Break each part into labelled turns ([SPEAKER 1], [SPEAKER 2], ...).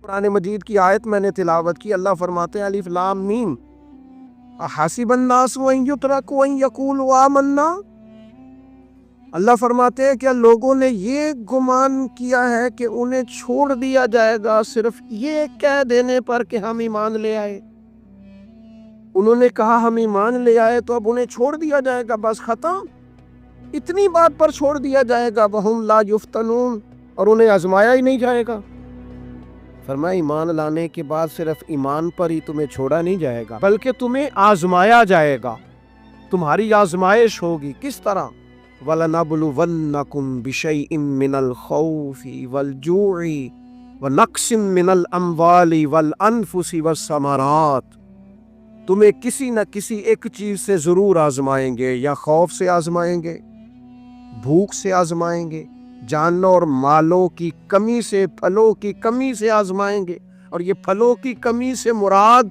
[SPEAKER 1] قرآن مجید کی آیت میں نے تلاوت کی، اللہ فرماتے ہیں الف لام میم احسب الناس ان یترکوا ان یقولوا آمنا۔ اللہ فرماتے ہیں کیا لوگوں نے یہ گمان کیا ہے کہ انہیں چھوڑ دیا جائے گا صرف یہ کہہ دینے پر کہ ہم ایمان لے آئے؟ انہوں نے کہا ہم ایمان لے آئے تو اب انہیں چھوڑ دیا جائے گا، بس ختم، اتنی بات پر چھوڑ دیا جائے گا؟ وہم لا یفتنون، اور انہیں آزمایا ہی نہیں جائے گا۔ فرمایا ایمان لانے کے بعد صرف ایمان پر ہی تمہیں چھوڑا نہیں جائے گا بلکہ تمہیں آزمایا جائے گا، تمہاری آزمائش ہوگی۔ کس طرح؟ وَلَنَبْلُوَنَّكُمْ بِشَيْءٍ مِّنَ الْخَوْفِ وَالْجُوعِ وَنَقْصٍ مِّنَ الْأَمْوَالِ وَالْأَنفُسِ وَالثَّمَرَاتِ، تمہیں کسی نہ کسی ایک چیز سے ضرور آزمائیں گے، یا خوف سے آزمائیں گے، بھوک سے آزمائیں گے، جانوں اور مالوں کی کمی سے، پھلوں کی کمی سے آزمائیں گے۔ اور یہ پھلوں کی کمی سے مراد،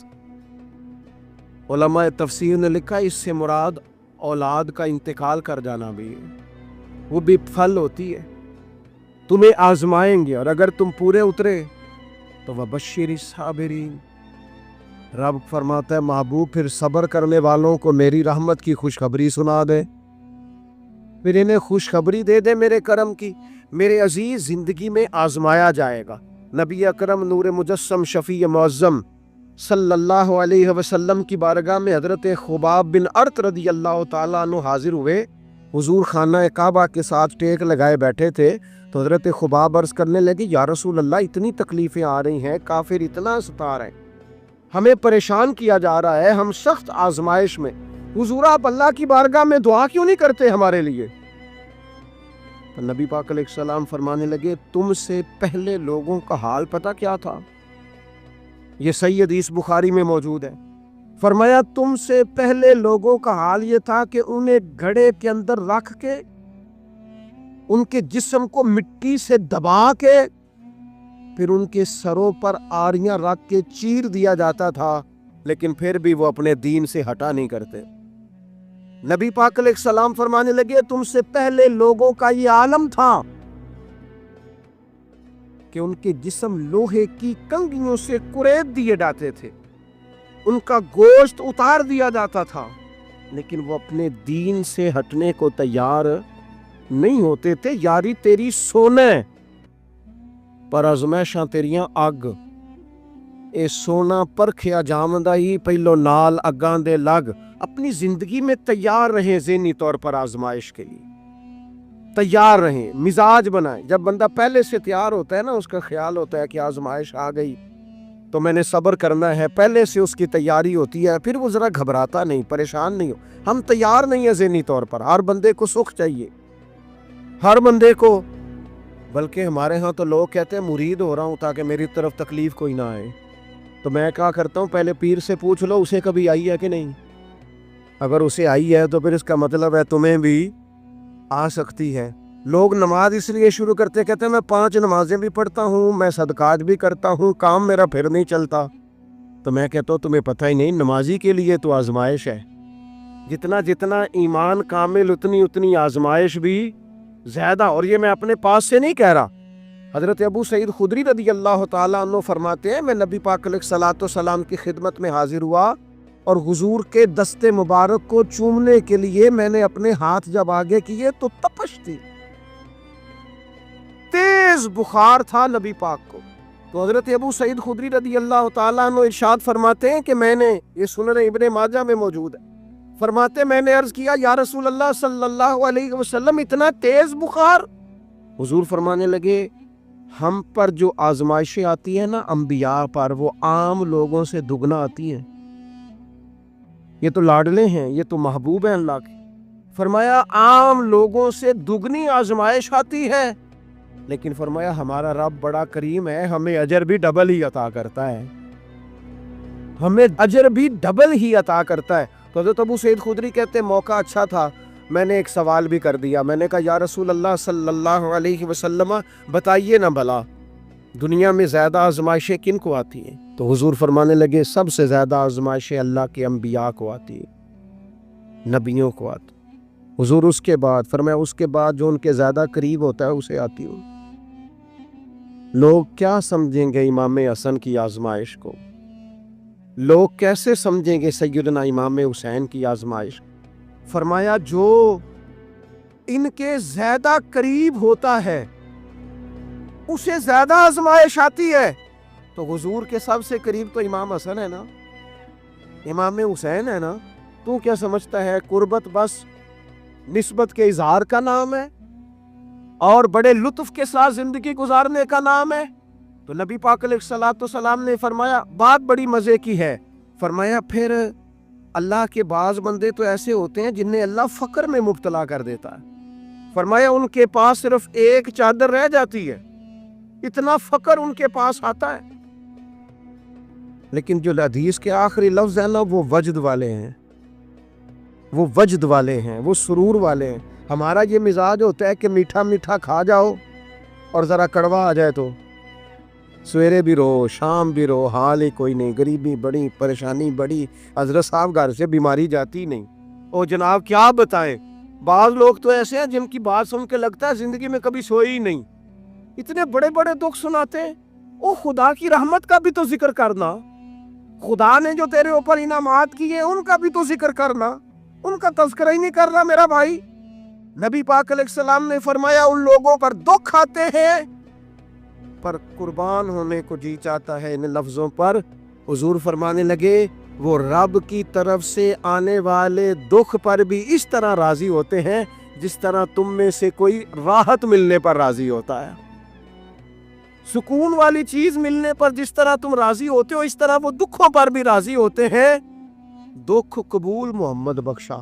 [SPEAKER 1] علماء تفسیر نے لکھا اس سے مراد اولاد کا انتقال کر جانا بھی ہے، وہ بھی پھل ہوتی ہے۔ تمہیں آزمائیں گے اور اگر تم پورے اترے تو وَبَشِّرِ الصَّابِرِينَ، رب فرماتا ہے محبوب پھر صبر کرنے والوں کو میری رحمت کی خوشخبری سنا دے، پھر انہیں خوشخبری دے دے میرے کرم کی۔ میرے عزیز، زندگی میں آزمایا جائے گا۔ نبی اکرم نور مجسم شفیع معظم صلی اللہ علیہ وسلم کی بارگاہ میں حضرت خباب بن ارت رضی اللہ تعالیٰ عنہ حاضر ہوئے۔ حضور خانہ کعبہ کے ساتھ ٹیک لگائے بیٹھے تھے تو حضرت خباب عرض کرنے لگے یا رسول اللہ اتنی تکلیفیں آ رہی ہیں، کافر اتنا ستا رہے ہیں، ہمیں پریشان کیا جا رہا ہے، ہم سخت آزمائش میں، حضور آپ اللہ کی بارگاہ میں دعا کیوں نہیں کرتے ہمارے لیے؟ تو نبی پاک علیہ السلام فرمانے لگے تم سے پہلے لوگوں کا حال پتہ کیا تھا؟ یہ صحیح حدیث بخاری میں موجود ہے۔ فرمایا تم سے پہلے لوگوں کا حال یہ تھا کہ انہیں گھڑے کے اندر رکھ کے ان کے جسم کو مٹی سے دبا کے پھر ان کے سروں پر آریاں رکھ کے چیر دیا جاتا تھا، لیکن پھر بھی وہ اپنے دین سے ہٹا نہیں کرتے۔ نبی پاک علیہ السلام فرمانے لگے تم سے پہلے لوگوں کا یہ عالم تھا کہ ان کے جسم لوہے کی کنگھیوں سے کریت دیے جاتے تھے، ان کا گوشت اتار دیا جاتا تھا، لیکن وہ اپنے دین سے ہٹنے کو تیار نہیں ہوتے تھے۔ یاری تیری سونے پر ازمائشاں تیریاں اگ، اے سونا پرکھیا جامدہ ہی پہلو نال اگاں دے لگ۔ اپنی زندگی میں تیار رہیں، ذہنی طور پر آزمائش کے لیے تیار رہیں، مزاج بنائیں۔ جب بندہ پہلے سے تیار ہوتا ہے نا، اس کا خیال ہوتا ہے کہ آزمائش آ گئی تو میں نے صبر کرنا ہے، پہلے سے اس کی تیاری ہوتی ہے، پھر وہ ذرا گھبراتا نہیں، پریشان نہیں ہو۔ ہم تیار نہیں ہیں ذہنی طور پر، ہر بندے کو سکھ چاہیے، ہر بندے کو، بلکہ ہمارے ہاں تو لوگ کہتے ہیں مرید ہو رہا ہوں تاکہ میری طرف تکلیف کوئی نہ آئے۔ تو میں کہا کرتا ہوں پہلے پیر سے پوچھ لو اسے کبھی آئی ہے کہ نہیں، اگر اسے آئی ہے تو پھر اس کا مطلب ہے تمہیں بھی آ سکتی ہے۔ لوگ نماز اس لیے شروع کرتے کہتے ہیں میں 5 نمازیں بھی پڑھتا ہوں، میں صدقات بھی کرتا ہوں، کام میرا پھر نہیں چلتا۔ تو میں کہتا ہوں تمہیں پتہ ہی نہیں، نمازی کے لیے تو آزمائش ہے، جتنا جتنا ایمان کامل اتنی اتنی آزمائش بھی زیادہ۔ اور یہ میں اپنے پاس سے نہیں کہہ رہا، حضرت ابو سعید خدری رضی اللہ تعالیٰ عنہ فرماتے ہیں میں نبی پاک علیہ الصلوۃ والسلام کی خدمت میں حاضر ہوا اور حضور کے دست مبارک کو چومنے کے لیے میں نے اپنے ہاتھ جب آگے کیے تو تپش تھی، تیز بخار تھا نبی پاک کو۔ تو حضرت ابو سعید خدری رضی اللہ تعالیٰ عنہ ارشاد فرماتے ہیں کہ میں نے، یہ سنن ابن ماجہ میں موجود ہے، فرماتے میں نے عرض کیا یا رسول اللہ صلی اللہ علیہ وسلم اتنا تیز بخار؟ حضور فرمانے لگے ہم پر جو آزمائشیں آتی ہیں نا انبیاء پر، وہ عام لوگوں سے دگنا آتی ہیں، یہ تو لاڈلے ہیں، یہ تو محبوب ہیں اللہ کے۔ فرمایا عام لوگوں سے دگنی آزمائش آتی ہے، لیکن فرمایا ہمارا رب بڑا کریم ہے، ہمیں اجر بھی ڈبل ہی عطا کرتا ہے، ہمیں اجر بھی ڈبل ہی عطا کرتا ہے۔ تو حضرت ابو سعید خدری کہتے موقع اچھا تھا، میں نے ایک سوال بھی کر دیا، میں نے کہا یا رسول اللہ صلی اللہ علیہ وسلم بتائیے نا بھلا دنیا میں زیادہ آزمائشیں کن کو آتی ہیں؟ تو حضور فرمانے لگے سب سے زیادہ آزمائشیں اللہ کے انبیاء کو آتی ہیں، نبیوں کو آتی۔ حضور اس کے بعد فرمایا اس کے بعد جو ان کے زیادہ قریب ہوتا ہے اسے آتی ہوں۔ لوگ کیا سمجھیں گے امام حسن کی آزمائش کو؟ لوگ کیسے سمجھیں گے سیدنا امام حسین کی آزمائش؟ فرمایا جو ان کے زیادہ قریب ہوتا ہے اسے زیادہ آزمائش آتی ہے۔ تو حضور کے سب سے قریب تو امام حسن ہے نا، امام حسین ہے نا، تو کیا سمجھتا ہے قربت بس نسبت کے اظہار کا نام ہے اور بڑے لطف کے ساتھ زندگی گزارنے کا نام ہے؟ تو نبی پاک علیہ الصلوۃ والسلام نے فرمایا بات بڑی مزے کی ہے، فرمایا پھر اللہ کے بعض بندے تو ایسے ہوتے ہیں جنہیں اللہ فقر میں مبتلا کر دیتا ہے، فرمایا ان کے پاس صرف ایک چادر رہ جاتی ہے، اتنا فقر ان کے پاس آتا ہے، لیکن جو حدیث کے آخری لفظ ہے نا وہ وجد والے ہیں، وہ وجد والے ہیں، وہ سرور والے ہیں۔ ہمارا یہ مزاج ہوتا ہے کہ میٹھا میٹھا کھا جاؤ اور ذرا کڑوا آ جائے تو سویرے بھی رو شام بھی رو، حال ہی کوئی نہیں، غریبی بڑی، پریشانی بڑی، حضرت صاحب گھر سے بیماری جاتی نہیں۔ او جناب کیا بتائیں، بعض لوگ تو ایسے ہیں جن کی بات سن کے لگتا ہے زندگی میں کبھی سوئی ہی نہیں، اتنے بڑے بڑے دکھ سناتے ہیں۔ او خدا کی رحمت کا بھی تو ذکر کرنا، خدا نے جو تیرے اوپر انعامات کیے ان کا بھی تو ذکر کرنا، ان کا تذکرہ ہی نہیں کر رہا میرا بھائی۔ نبی پاک علیہ السلام نے فرمایا ان لوگوں پر دکھ آتے ہیں پر قربان ہونے کو جی چاہتا ہے ان لفظوں پر۔ حضور فرمانے لگے وہ رب کی طرف سے آنے والے دکھ پر بھی اس طرح راضی ہوتے ہیں جس طرح تم میں سے کوئی راحت ملنے پر راضی ہوتا ہے، سکون والی چیز ملنے پر جس طرح تم راضی ہوتے ہو اس طرح وہ دکھوں پر بھی راضی ہوتے ہیں۔ دکھ قبول محمد بخشا،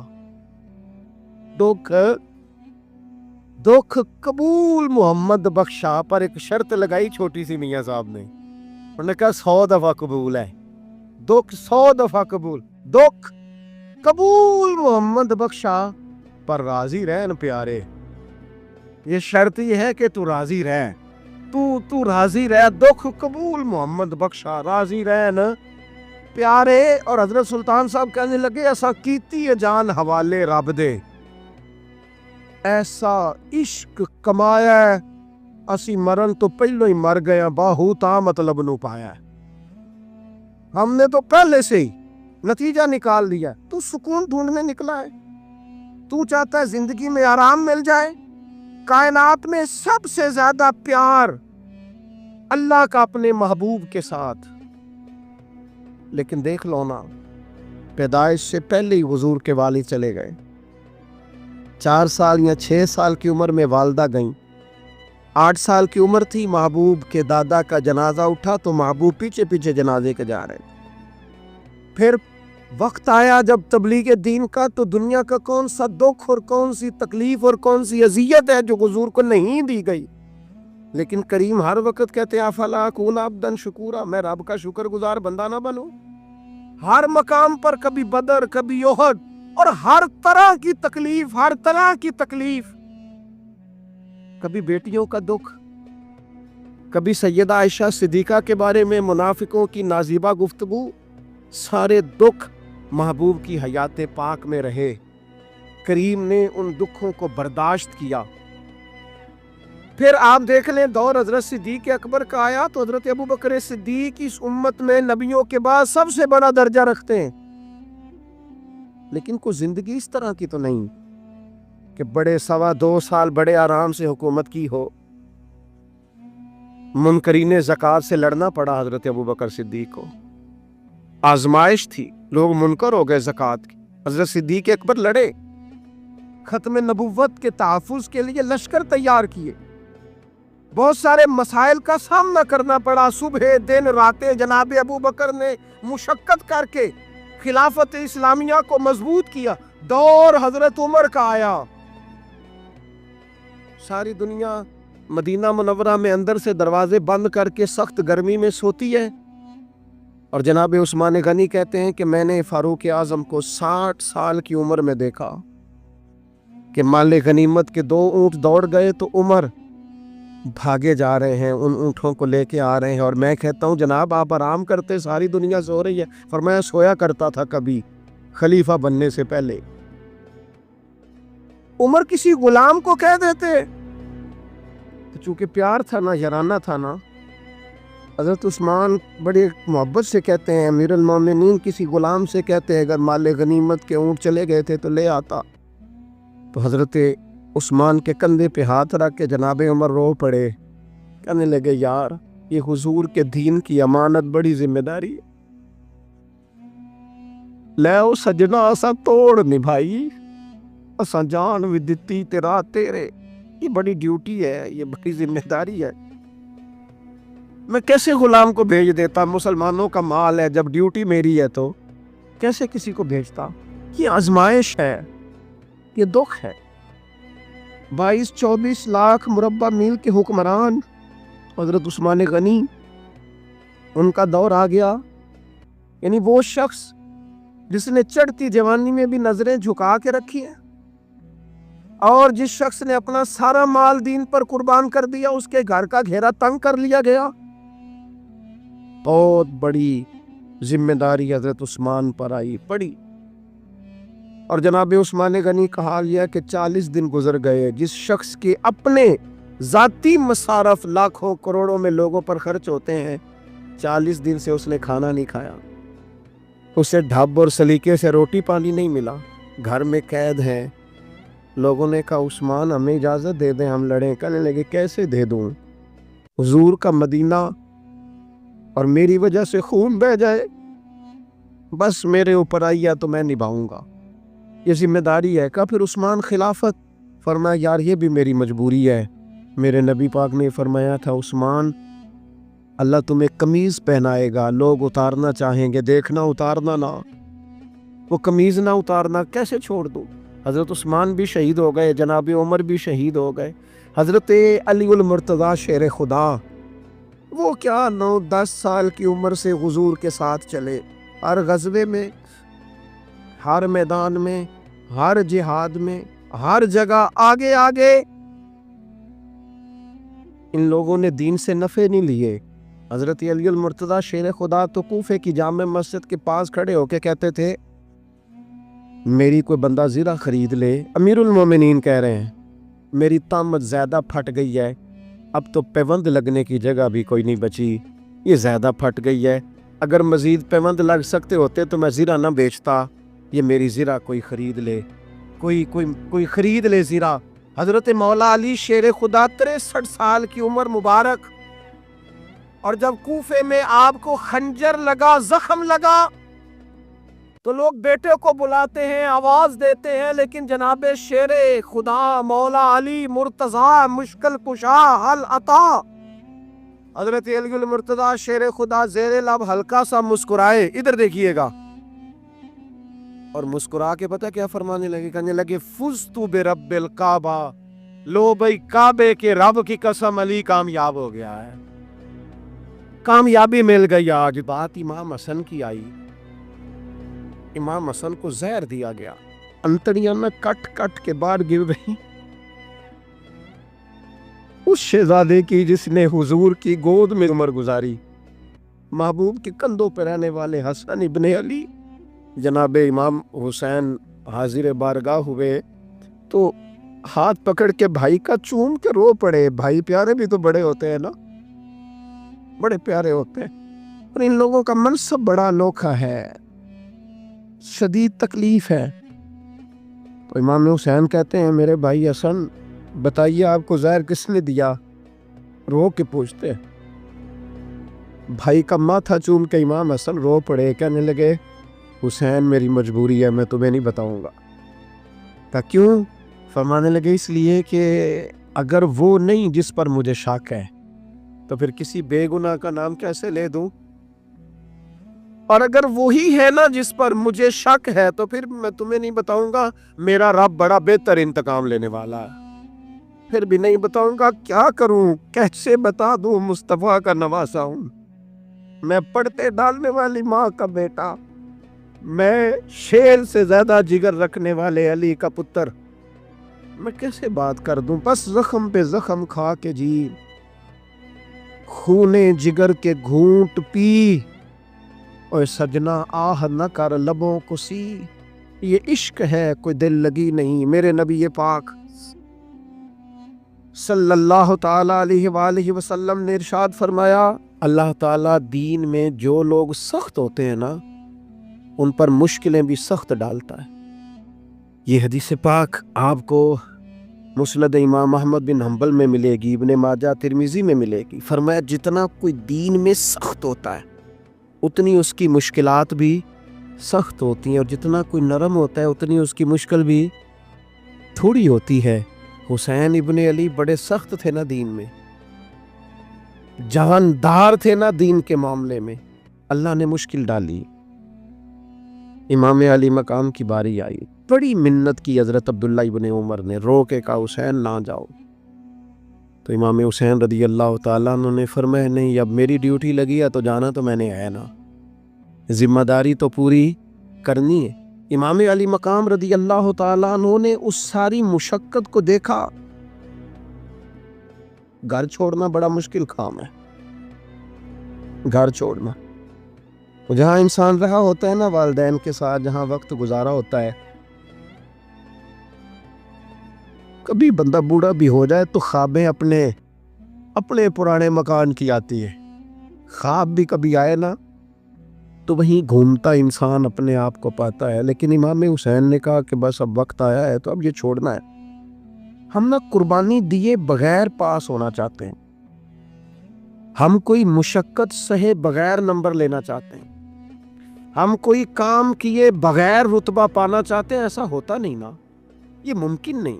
[SPEAKER 1] دکھ قبول محمد بخشا، پر ایک شرط لگائی چھوٹی سی میاں صاحب نے، انہوں نے کہا 100 دفعہ قبول ہے، دکھ 100 دفعہ قبول، دکھ قبول محمد بخشا پر راضی رہن پیارے، یہ شرط یہ ہے کہ تو راضی رہ، تو راضی رہ، دکھ قبول محمد بخشا، راضی رہن پیارے۔ اور حضرت سلطان صاحب کہنے لگے ایسا کیتی ہے جان حوالے رب دے، ایسا عشق کمایا ہے اسی مرن تو پہلو ہی مر گیا، باہو تا مطلب نو پایا، ہم نے تو پہلے سے ہی نتیجہ نکال دیا۔ تو سکون ڈھونڈنے نکلا ہے، تو چاہتا ہے زندگی میں آرام مل جائے، کائنات میں سب سے زیادہ پیار اللہ کا اپنے محبوب کے ساتھ، لیکن دیکھ لو نا پیدائش سے پہلے ہی حضور کے والد چلے گئے، 4 سال یا 6 سال کی عمر میں والدہ گئیں، 8 سال کی عمر تھی محبوب کے دادا کا جنازہ اٹھا تو محبوب پیچھے پیچھے جنازے کے جا رہے، پھر وقت آیا جب تبلیغ دین کا تو دنیا کا کون سا دکھ اور کون سی تکلیف اور کون سی اذیت ہے جو حضور کو نہیں دی گئی، لیکن کریم ہر وقت کہتے ہیں افلا اکون عبدا شکورا، میں رب کا شکر گزار بندہ نہ بنوں۔ ہر مقام پر کبھی بدر کبھی احد اور ہر طرح کی تکلیف، ہر طرح کی تکلیف، کبھی بیٹیوں کا دکھ، کبھی سیدہ عائشہ صدیقہ کے بارے میں منافقوں کی نازیبہ گفتگو، سارے دکھ محبوب کی حیات پاک میں رہے، کریم نے ان دکھوں کو برداشت کیا۔ پھر آپ دیکھ لیں دور حضرت صدیق اکبر کا آیا تو حضرت ابوبکر صدیق اس امت میں نبیوں کے بعد سب سے بڑا درجہ رکھتے ہیں، لیکن کوئی زندگی اس طرح کی تو نہیں کہ بڑے 2.25 سال بڑے آرام سے حکومت کی ہو۔ منکرین زکوٰۃ سے لڑنا پڑا حضرت ابوبکر صدیق کو، آزمائش تھی، لوگ منکر ہو گئے زکوٰۃ کی، حضرت صدیق اکبر لڑے، ختم نبوت کے تحفظ کے لیے لشکر تیار کیے، بہت سارے مسائل کا سامنا کرنا پڑا، صبح دن راتیں جناب ابوبکر نے مشقت کر کے خلافت اسلامیہ کو مضبوط کیا۔ دور حضرت عمر کا آیا، ساری دنیا مدینہ منورہ میں اندر سے دروازے بند کر کے سخت گرمی میں سوتی ہے، اور جناب عثمان غنی کہتے ہیں کہ میں نے فاروق اعظم کو 60 سال کی عمر میں دیکھا کہ مال غنیمت کے 2 اونٹ دوڑ گئے تو عمر بھاگے جا رہے ہیں، ان اونٹوں کو لے کے آ رہے ہیں، اور میں کہتا ہوں جناب آپ آرام کرتے، ساری دنیا سو رہی ہے، فرمایا سویا کرتا تھا کبھی خلیفہ بننے سے پہلے۔ عمر کسی غلام کو کہہ دیتے، تو چونکہ پیار تھا نا، یارانہ تھا نا، حضرت عثمان بڑی محبت سے کہتے ہیں امیر المومنین کسی غلام سے کہتے ہیں اگر مال غنیمت کے اونٹ چلے گئے تھے تو لے آتا. تو حضرت عثمان کے کندھے پہ ہاتھ رکھ کے جناب عمر رو پڑے. کہنے لگے یار یہ حضور کے دین کی امانت بڑی ذمہ داری ہے. لے او سجنا اسا توڑ نبھائی اسا جان بھی دتی تیرا تیرے. یہ بڑی ڈیوٹی ہے, یہ بڑی ذمہ داری ہے. میں کیسے غلام کو بھیج دیتا؟ مسلمانوں کا مال ہے, جب ڈیوٹی میری ہے تو کیسے کسی کو بھیجتا؟ یہ آزمائش ہے, یہ دکھ ہے. 22-24 لاکھ مربع میل کے حکمران حضرت عثمان غنی, ان کا دور آ گیا. یعنی وہ شخص جس نے چڑھتی جوانی میں بھی نظریں جھکا کے رکھی ہیں, اور جس شخص نے اپنا سارا مال دین پر قربان کر دیا, اس کے گھر کا گھیرا تنگ کر لیا گیا. بہت بڑی ذمہ داری حضرت عثمان پر آئی پڑی. اور جناب عثمان غنی کا حال یہ کہ 40 دن گزر گئے. جس شخص کے اپنے ذاتی مصارف لاکھوں کروڑوں میں لوگوں پر خرچ ہوتے ہیں, 40 دن سے اس نے کھانا نہیں کھایا. اسے ڈھب اور سلیقے سے روٹی پانی نہیں ملا, گھر میں قید ہے. لوگوں نے کہا عثمان ہمیں اجازت دے دیں ہم لڑیں. کہنے لگے کیسے دے دوں؟ حضور کا مدینہ اور میری وجہ سے خون بہہ جائے, بس میرے اوپر آئی ہے تو میں نبھاؤں گا, یہ ذمہ داری ہے. کہا پھر عثمان خلافت؟ فرمایا یار یہ بھی میری مجبوری ہے. میرے نبی پاک نے فرمایا تھا عثمان اللہ تمہیں قمیض پہنائے گا, لوگ اتارنا چاہیں گے, دیکھنا اتارنا نہ. وہ قمیض نہ اتارنا کیسے چھوڑ دوں؟ حضرت عثمان بھی شہید ہو گئے, جناب عمر بھی شہید ہو گئے. حضرت علی المرتضیٰ شیر خدا, وہ کیا 9-10 سال کی عمر سے حضور کے ساتھ چلے, ہر غزوے میں, ہر میدان میں, ہر جہاد میں, ہر جگہ آگے آگے. ان لوگوں نے دین سے نفع نہیں لیے. حضرت علی المرتضیٰ شیر خدا تو کوفے کی جامع مسجد کے پاس کھڑے ہو کے کہتے تھے میری کوئی بندہ زیرہ خرید لے. امیر المومنین کہہ رہے ہیں میری طامت زیادہ پھٹ گئی ہے, اب تو پیوند لگنے کی جگہ بھی کوئی نہیں بچی, یہ زیادہ پھٹ گئی ہے. اگر مزید پیوند لگ سکتے ہوتے تو میں زیرہ نہ بیچتا, یہ میری زیرہ کوئی خرید لے, کوئی خرید لے زیرہ. حضرت مولا علی شیر خدا 63 سال کی عمر مبارک, اور جب کوفے میں آپ کو خنجر لگا, زخم لگا, تو لوگ بیٹے کو بلاتے ہیں, آواز دیتے ہیں, لیکن جناب شیر خدا مولا علی مرتضیٰ مشکل کشا حل عطا حضرت علی المرتضیٰ شیر خدا زیر لب ہلکا سا مسکرائے, ادھر دیکھیے گا, اور مسکرا کے پتہ کیا فرمانے لگے؟ کہنے لگے فزت برب الکعبہ, لو بھائی کعبے کے رب کی قسم علی کامیاب ہو گیا ہے, کامیابی مل گئی. آج بات امام حسن کی آئی, امام حسن کو زہر دیا گیا, انتڑیاں میں کٹ کٹ کے باہر گر رہی. اس شہزادے کی جس نے حضور کی گود میں عمر گزاری, محبوب کے کندھوں پہ رہنے والے حسن ابن علی. جناب امام حسین حاضر بارگاہ ہوئے تو ہاتھ پکڑ کے بھائی کا چوم کے رو پڑے. بھائی پیارے بھی تو بڑے ہوتے ہیں نا, بڑے پیارے ہوتے ہیں, اور ان لوگوں کا منصب بڑا انوکھا ہے, شدید تکلیف ہے. تو امام حسین کہتے ہیں میرے بھائی حسن بتائیے آپ کو زہر کس نے دیا؟ رو کے پوچھتے. بھائی کا ماتھا چوم کے امام حسن رو پڑے, کہنے لگے حسین میری مجبوری ہے, میں تمہیں نہیں بتاؤں گا. کہا کیوں؟ فرمانے لگے اس لیے کہ اگر وہ نہیں جس پر مجھے شک ہے تو پھر کسی بے گناہ کا نام کیسے لے دوں, اور اگر وہی ہے نا جس پر مجھے شک ہے تو پھر میں تمہیں نہیں بتاؤں گا. میرا رب بڑا بہتر انتقام لینے والا ہے, پھر بھی نہیں بتاؤں گا. کیا کروں, کیسے بتا دوں؟ مصطفیٰ کا نواسا ہوں میں, پڑھتے ڈالنے والی ماں کا بیٹا, میں شیر سے زیادہ جگر رکھنے والے علی کا پتر, میں کیسے بات کر دوں؟ بس زخم پہ زخم کھا کے جی, خونے جگر کے گھونٹ پی, اور سجنا آہ نہ کر لبوں کو سی. یہ عشق ہے کوئی دل لگی نہیں. میرے نبی پاک صلی اللہ تعالی علیہ وآلہ وسلم نے ارشاد فرمایا اللہ تعالیٰ دین میں جو لوگ سخت ہوتے ہیں نا ان پر مشکلیں بھی سخت ڈالتا ہے۔ یہ حدیث پاک آپ کو مسند امام احمد بن حنبل میں ملے گی، ابن ماجہ ترمذی میں ملے گی۔ فرمایا جتنا کوئی دین میں سخت ہوتا ہے اتنی اس کی مشکلات بھی سخت ہوتی ہیں، اور جتنا کوئی نرم ہوتا ہے اتنی اس کی مشکل بھی تھوڑی ہوتی ہے۔ حسین ابن علی بڑے سخت تھے نا دین میں، جاندار تھے نا دین کے معاملے میں، اللہ نے مشکل ڈالی۔ امام علی مقام کی باری آئی، بڑی منت کی حضرت عبداللہ ابن عمر نے، رو کے کہا حسین نہ جاؤ۔ تو امام حسین رضی اللہ تعالیٰ عنہ نے فرمایا نہیں، اب میری ڈیوٹی لگی ہے تو جانا تو میں نے ہے نا، ذمہ داری تو پوری کرنی ہے۔ امام علی مقام رضی اللہ تعالیٰ عنہ نے اس ساری مشقت کو دیکھا۔ گھر چھوڑنا بڑا مشکل کام ہے، گھر چھوڑنا، جہاں انسان رہا ہوتا ہے نا والدین کے ساتھ، جہاں وقت گزارا ہوتا ہے، کبھی بندہ بوڑھا بھی ہو جائے تو خوابیں اپنے پرانے مکان کی آتی ہے۔ خواب بھی کبھی آئے نا تو وہیں گھومتا انسان اپنے آپ کو پاتا ہے۔ لیکن امام حسین نے کہا کہ بس اب وقت آیا ہے تو اب یہ چھوڑنا ہے۔ ہم نا قربانی دیے بغیر پاس ہونا چاہتے ہیں، ہم کوئی مشقت سہے بغیر نمبر لینا چاہتے ہیں، ہم کوئی کام کیے بغیر رتبہ پانا چاہتے ہیں۔ ایسا ہوتا نہیں نا، یہ ممکن نہیں۔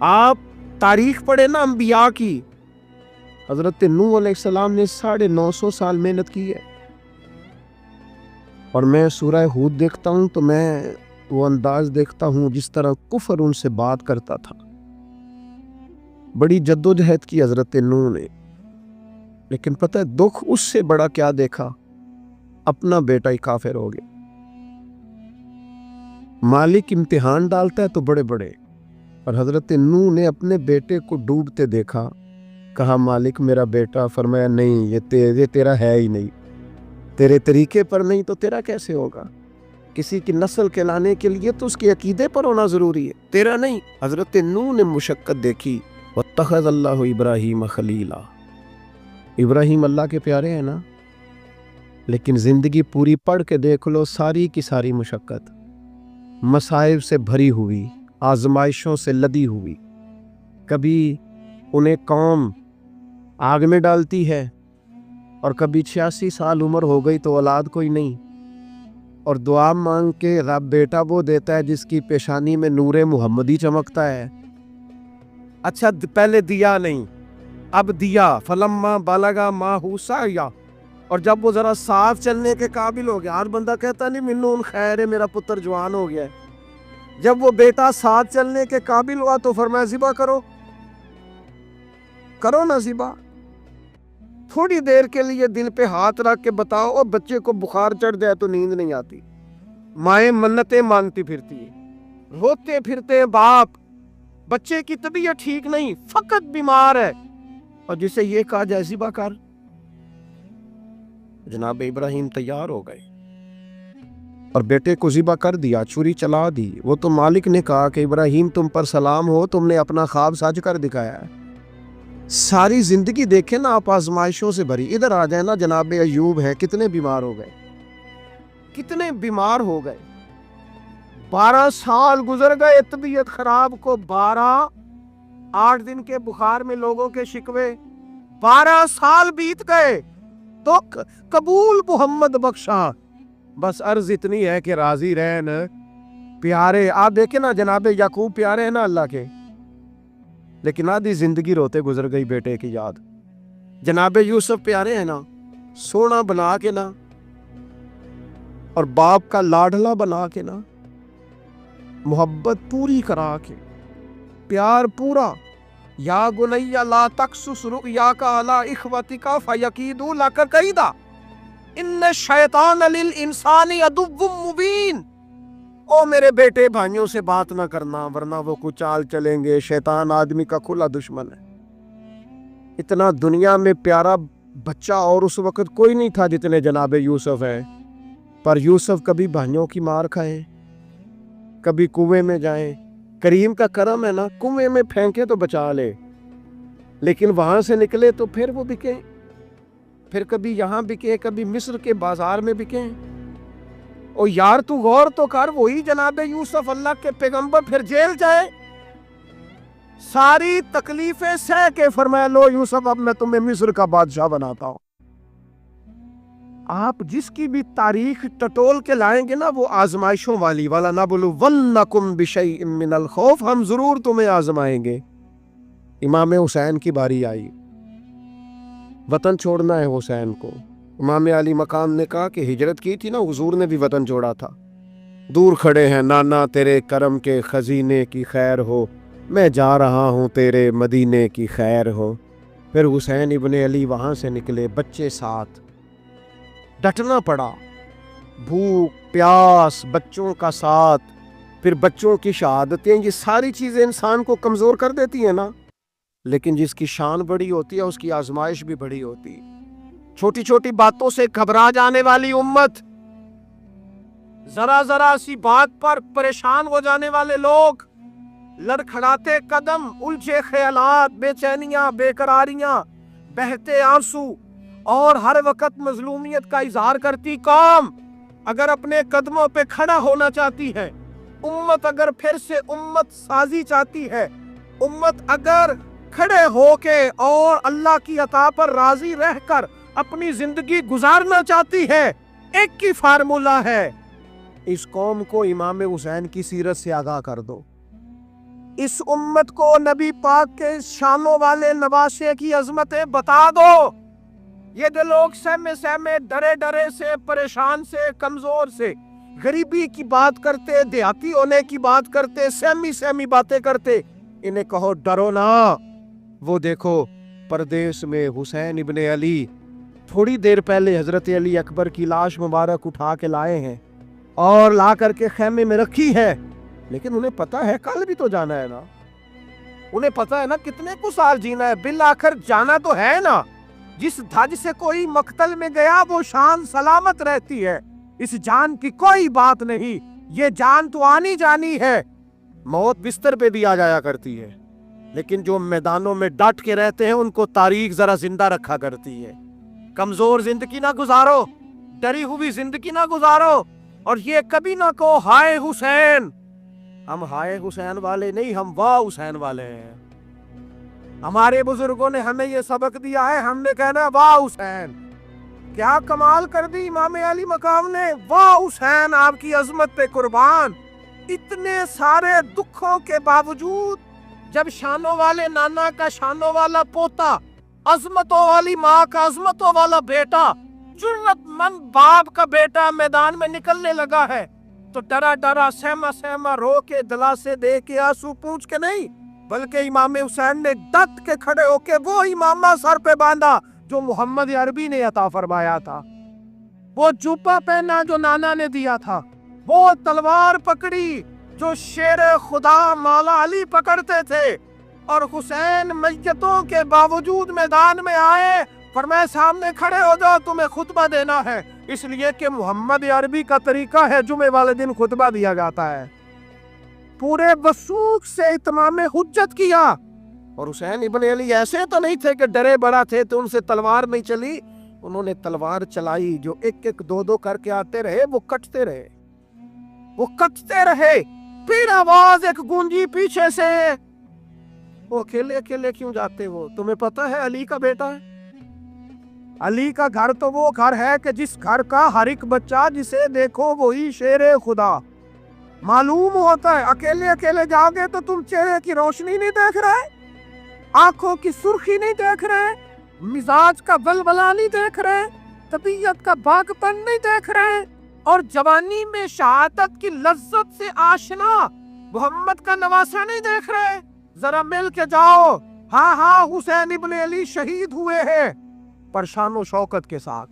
[SPEAKER 1] آپ تاریخ پڑھیں نا انبیاء کی، حضرت نوح علیہ السلام نے 950 سال محنت کی ہے، اور میں سورہ ہود دیکھتا ہوں تو میں وہ انداز دیکھتا ہوں جس طرح کفر ان سے بات کرتا تھا۔ بڑی جدوجہد کی حضرت نوح نے، لیکن پتہ ہے دکھ اس سے بڑا کیا دیکھا؟ اپنا بیٹا ہی کافر ہو گیا۔ مالک امتحان ڈالتا ہے تو بڑے بڑے، اور حضرت نوح نے اپنے بیٹے کو ڈوبتے دیکھا، کہا مالک میرا بیٹا، فرمایا نہیں یہ تیرا ہے ہی نہیں، تیرے طریقے پر نہیں تو تیرا کیسے ہوگا؟ کسی کی نسل کہلانے کے لیے تو اس کے عقیدے پر ہونا ضروری ہے، تیرا نہیں۔ حضرت نوح نے مشقت دیکھی، واتخذ اللہ ابراہیم خلیلا، ابراہیم اللہ کے پیارے ہیں نا، لیکن زندگی پوری پڑھ کے دیکھ لو، ساری کی ساری مشقت مصائب سے بھری ہوئی، آزمائشوں سے لدی ہوئی۔ کبھی انہیں قوم آگ میں ڈالتی ہے، اور کبھی 86 سال عمر ہو گئی تو اولاد کوئی نہیں، اور دعا مانگ کے رب بیٹا وہ دیتا ہے جس کی پیشانی میں نور محمدی چمکتا ہے۔ اچھا پہلے دیا نہیں، اب دیا، فلما بلغ معہ سعیا، اور جب وہ ذرا ساتھ چلنے کے قابل ہو گیا، ہر بندہ کہتا نہیں منون خیر ہے میرا پتر جوان ہو گیا ہے، جب وہ بیٹا ساتھ چلنے کے قابل ہوا تو فرمایا ذبح کرو نا ذبح۔ تھوڑی دیر کے لیے دل پہ ہاتھ رکھ کے بتاؤ، اور بچے کو بخار چڑھ جائے تو نیند نہیں آتی، مائیں منتیں مانگتی پھرتی ہیں، روتے پھرتے ہیں باپ، بچے کی طبیعت ٹھیک نہیں، فقط بیمار ہے، اور جسے یہ کہا جائے ذبح کر۔ جناب ابراہیم تیار ہو گئے اور بیٹے کو ذبح کر دیا، چھری چلا دی۔ وہ تو مالک نے کہا کہ ابراہیم تم پر سلام ہو، تم نے اپنا خواب سچ کر دکھایا ہے۔ ساری زندگی دیکھیں نا آپ آزمائشوں سے بھری۔ ادھر آ جائیں نا، جناب ایوب ہے، کتنے بیمار ہو گئے، کتنے بیمار ہو گئے، 12 سال گزر گئے طبیعت خراب کو، 8 دن کے بخار میں لوگوں کے شکوے، 12 سال بیت گئے تو قبول محمد بخشا۔ بس عرض اتنی ہے کہ راضی رہن پیارے۔ آپ دیکھیں نا جناب یعقوب پیارے ہیں نا اللہ کے، لیکن آدھی زندگی روتے گزر گئی بیٹے کی یاد۔ جناب یوسف پیارے ہیں نا، سونا بنا کے نا، اور باپ کا لاڈلا بنا کے نا، محبت پوری کرا کے، پیار پورا۔ یا بنی لا تقصص رؤیاک علی اخوتک فیکیدوا لک کیدا ان الشیطان للانسان عدو مبین۔ او میرے بیٹے بھائیوں سے بات نہ کرنا ورنہ وہ کچھ چال چلیں گے، شیطان آدمی کا کھلا دشمن ہے۔ اتنا دنیا میں پیارا بچہ اور اس وقت کوئی نہیں تھا جتنے جناب یوسف ہیں، پر یوسف کبھی بھائیوں کی مار کھائیں، کبھی کنویں میں جائیں۔ کریم کا کرم ہے نا، کنویں میں پھینکے تو بچا لے، لیکن وہاں سے نکلے تو پھر وہ بکے۔ پھر کبھی یہاں بکے کبھی مصر کے بازار میں بکے. اور یار تو غور تو کر, وہی جناب یوسف اللہ کے پیغمبر پھر جیل جائے, ساری تکلیفیں سہ کے فرمایا لو یوسف اب میں تمہیں مصر کا بادشاہ بناتا ہوں. آپ جس کی بھی تاریخ ٹٹول کے لائیں گے نا وہ آزمائشوں والی والا نہ بولو وَلَّكُمْ بِشَيْءٍ مِّنَ الْخَوْفِ, ہم ضرور تمہیں آزمائیں گے. امام حسین کی باری آئی, وطن چھوڑنا ہے حسین کو. امام علی مقام نے کہا کہ ہجرت کی تھی نا, حضور نے بھی وطن چھوڑا تھا. دور کھڑے ہیں نانا تیرے کرم کے خزینے کی خیر ہو, میں جا رہا ہوں تیرے مدینے کی خیر ہو. پھر حسین ابن علی وہاں سے نکلے, بچے ساتھ, ڈٹنا پڑا, بھوک پیاس, بچوں کا ساتھ, پھر بچوں کی شہادتیں, یہ ساری چیزیں انسان کو کمزور کر دیتی ہیں نا. لیکن جس کی شان بڑی ہوتی ہے اس کی آزمائش بھی بڑی ہوتی. چھوٹی چھوٹی باتوں سے گھبرا جانے والی امت, ذرا ذرا سی بات پر پریشان ہو جانے والے لوگ, لڑکھڑاتے قدم, الجھے خیالات, بے چینیاں, بے قراریاں, بہتے آنسو اور ہر وقت مظلومیت کا اظہار کرتی قوم اگر اپنے قدموں پہ کھڑا ہونا چاہتی ہے, امت اگر پھر سے امت سازی چاہتی ہے, امت اگر کھڑے ہو کے اور اللہ کی عطا پر راضی رہ کر اپنی زندگی گزارنا چاہتی ہے, ایک ہی فارمولہ ہے, اس قوم کو امام حسین کی سیرت سے آگاہ کر دو. اس امت کو نبی پاک کے شانوں والے نواسے کی عظمتیں بتا دو. یہ جو لوگ سہمے سہمے, ڈرے ڈرے سے, پریشان سے, کمزور سے, غریبی کی بات کرتے, دیہاتی ہونے کی بات کرتے, سہمی سہمی باتیں کرتے, انہیں کہو ڈرو نا. وہ دیکھو پردیس میں حسین ابن علی تھوڑی دیر پہلے حضرت علی اکبر کی لاش مبارک اٹھا کے لائے ہیں اور لا کر کے خیمے میں رکھی ہے, لیکن انہیں پتا ہے کل بھی تو جانا ہے نا. انہیں پتا ہے نا کتنے کو سال جینا ہے, بالآخر جانا تو ہے نا. جس دھج سے کوئی مقتل میں گیا وہ شان سلامت رہتی ہے, اس جان کی کوئی بات نہیں, یہ جان تو آنی جانی ہے. موت بستر پہ بھی آ جایا کرتی ہے, لیکن جو میدانوں میں ڈٹ کے رہتے ہیں ان کو تاریخ ذرا زندہ رکھا کرتی ہے. کمزور زندگی نہ گزارو, ڈری ہوئی زندگی نہ گزارو, اور یہ کبھی نہ کہو ہائے حسین. ہم ہائے حسین والے نہیں, ہم واہ حسین والے ہیں. ہمارے بزرگوں نے ہمیں یہ سبق دیا ہے, ہم نے کہنا واہ حسین. کیا کمال کر دی امام علی مقام نے, واہ حسین آپ کی عظمت پہ قربان. اتنے سارے دکھوں کے باوجود جب شانوں والے نانا کا شانوں والا پوتا, عظمتوں والی ماں کا عظمتوں والا بیٹا, جرت مند باپ کا بیٹا میدان میں نکلنے لگا ہے تو ڈرا ڈرا, سہما سہما, رو کے, دلاسے دے کے, آنسو پونچھ کے نہیں, بلکہ امام حسین نے ڈٹ کے کھڑے ہو کے وہ امامہ سر پہ باندھا جو محمد عربی نے عطا فرمایا تھا, وہ جوبہ پہنا جو نانا نے دیا تھا, وہ تلوار پکڑی جو شیر خدا مولا علی پکڑتے تھے, اور حسین میتوں کے باوجود میدان میں آئے, فرمایا سامنے کھڑے ہو جاؤ, تمہیں خطبہ دینا ہے. اس لیے کہ محمد عربی کا طریقہ ہے جمعے والے دن خطبہ دیا جاتا ہے. پورے وثوق سے اتمام حجت کیا. اور حسین ابن علی ایسے تو نہیں تھے کہ ڈرے بڑا تھے تو ان سے تلوار نہیں چلی, انہوں نے تلوار چلائی, جو ایک ایک دو دو کر کے آتے رہے وہ کٹتے رہے, وہ کٹتے رہے. پھر آواز ایک گونجی پیچھے سے, وہ اکیلے اکیلے کیوں جاتے ہو, تمہیں پتا ہے علی کا بیٹا ہے. علی کا گھر تو وہ گھر ہے کہ جس گھر کا ہر ایک بچہ جسے دیکھو وہی شیر خدا معلوم ہوتا ہے. اکیلے اکیلے جاؤ گے تو تم چہرے کی روشنی نہیں دیکھ رہے, آنکھوں کی سرخی نہیں دیکھ رہے, مزاج کا ولولہ نہیں دیکھ رہے, طبیعت کا باغ پن نہیں دیکھ رہے, اور جوانی میں شہادت کی لذت سے آشنا محمد کا نواسا نہیں دیکھ رہے. ذرا مل کے جاؤ. ہاں ہاں حسین ابن علی شہید ہوئے ہیں پر شان و شوکت کے ساتھ.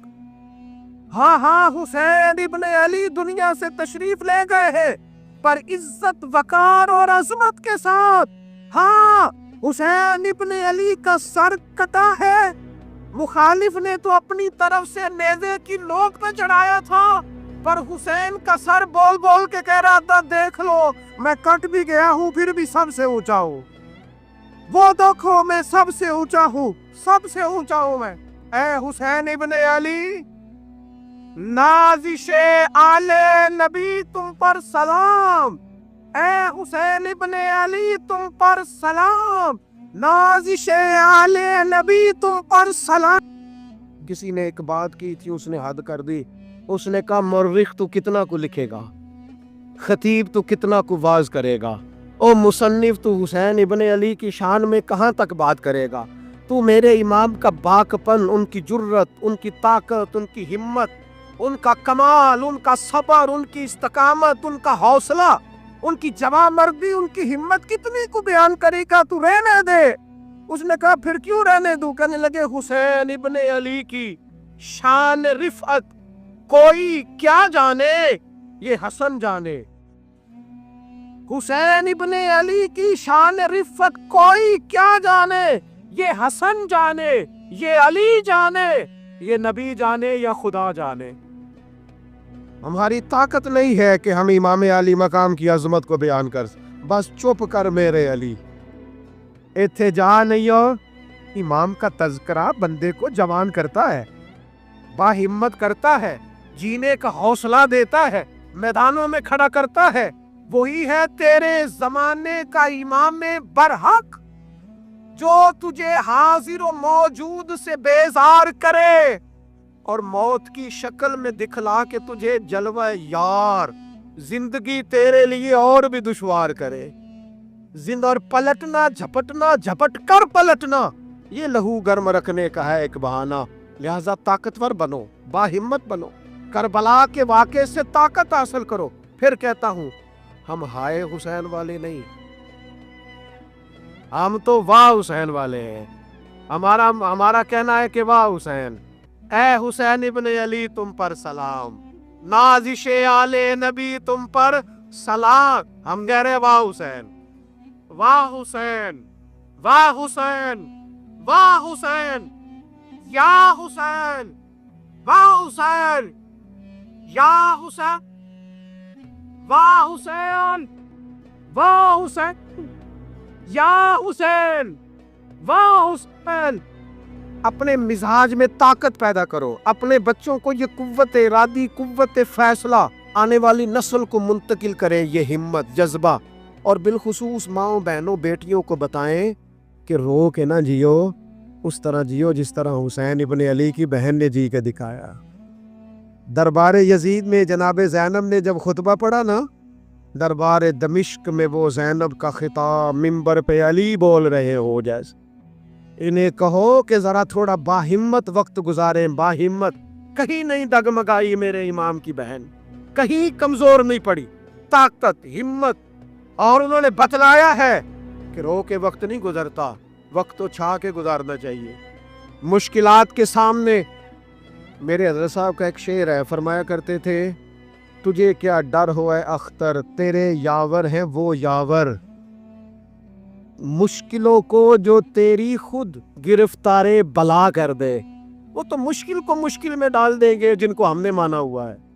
[SPEAKER 1] ہاں ہاں حسین ابن علی دنیا سے تشریف لے گئے ہیں پر عزت وقار اور عظمت کے ساتھ. ہاں حسین ابن علی کا سر کٹا ہے, مخالف نے تو اپنی طرف سے نیزے کی نوک پہ چڑھایا تھا, پر حسین کا سر بول بول کے کہہ رہا تھا دیکھ لو میں کٹ بھی گیا ہوں پھر بھی سب سے اونچا ہوں, وہ دیکھو میں سب سے اونچا ہوں, سب سے اونچا ہوں میں. اے حسین ابن علی، نازش آل نبی تم پر سلام، اے حسین ابن علی تم پر سلام، نازش آل نبی تم پر سلام۔ کسی نے ایک بات کی تھی، اس نے حد کر دی، اس نے کہا مورخ تو کتنا کو لکھے گا، خطیب تو کتنا کو واز کرے گا، او مصنف تو حسین ابن علی کی شان میں کہاں تک بات کرے گا؟ تو میرے امام کا باکپن، ان کی جرت، ان کی طاقت، ان کی ہمت، ان کا کمال، ان کا صبر، ان کی استقامت، ان کا حوصلہ، ان کی جواں مردی، ان کی ہمت کتنی کو بیان کرے گا؟ تو رہنے دے۔ اس نے کہا پھر کیوں رہنے دوں؟ کہنے لگے حسین ابن علی کی شان رفعت کوئی کیا جانے، یہ حسن جانے۔ حسین ابن علی کی شان رفعت کوئی کیا جانے، یہ حسن جانے، یہ علی جانے، یہ نبی جانے یا خدا جانے۔ ہماری طاقت نہیں ہے کہ ہم امام علی مقام کی عظمت کو بیان کر، بس چپ کر میرے علی۔ ایتھے جا نہیں ہو، امام کا تذکرہ بندے کو جوان کرتا ہے، با ہمت کرتا ہے، جینے کا حوصلہ دیتا ہے، میدانوں میں کھڑا کرتا ہے۔ وہی ہے تیرے زمانے کا امام برحق، جو تجھے حاضر و موجود سے بیزار کرے اور موت کی شکل میں دکھلا کے تجھے جلوہ یار، زندگی تیرے لیے اور بھی دشوار کرے۔ زند اور پلٹنا، جھپٹنا، جھپٹ کر پلٹنا، یہ لہو گرم رکھنے کا ہے ایک بہانہ۔ لہذا طاقتور بنو، با ہمت بنو، کربلا کے واقعے سے طاقت حاصل کرو۔ پھر کہتا ہوں، ہم ہائے حسین والے نہیں، ہم تو واہ حسین والے ہیں۔ ہمارا کہنا ہے کہ واہ حسین، اے حسین ابن علی تم پر سلام، نازش آل نبی تم پر سلام۔ ہم کہہ رہے واہ حسین، واہ حسین، واہ حسین، واہ حسین، یا حسین، واہ حسین، یا حسین، واہ حسین، واہ حسین، یا حسین، واہ حسین۔ اپنے مزاج میں طاقت پیدا کرو، اپنے بچوں کو یہ قوت ارادی، قوت فیصلہ آنے والی نسل کو منتقل کریں، یہ ہمت، جذبہ، اور بالخصوص ماؤں، بہنوں، بیٹیوں کو بتائیں کہ رو کے نہ جیو، اس طرح جیو جس طرح حسین ابن علی کی بہن نے جی کے دکھایا۔ دربار یزید میں جناب زینب نے جب خطبہ پڑھا نا، دربار دمشق میں وہ زینب کا خطاب منبر پہ علی بول رہے ہو جیسے۔ انہیں کہو کہ ذرا تھوڑا باہمت وقت گزاریں، باہمت، کہیں نہیں ڈگمگائی میرے امام کی بہن، کہیں کمزور نہیں پڑی، طاقت، ہمت۔ اور انہوں نے بتلایا ہے کہ رو کے وقت نہیں گزرتا، وقت تو چھا کے گزارنا چاہیے۔ مشکلات کے سامنے میرے حضرت صاحب کا ایک شعر ہے، فرمایا کرتے تھے، تجھے کیا ڈر ہو اے اختر، تیرے یاور ہیں وہ یاور، مشکلوں کو جو تیری خود گرفتار بلا کر دے۔ وہ تو مشکل کو مشکل میں ڈال دیں گے جن کو ہم نے مانا ہوا ہے۔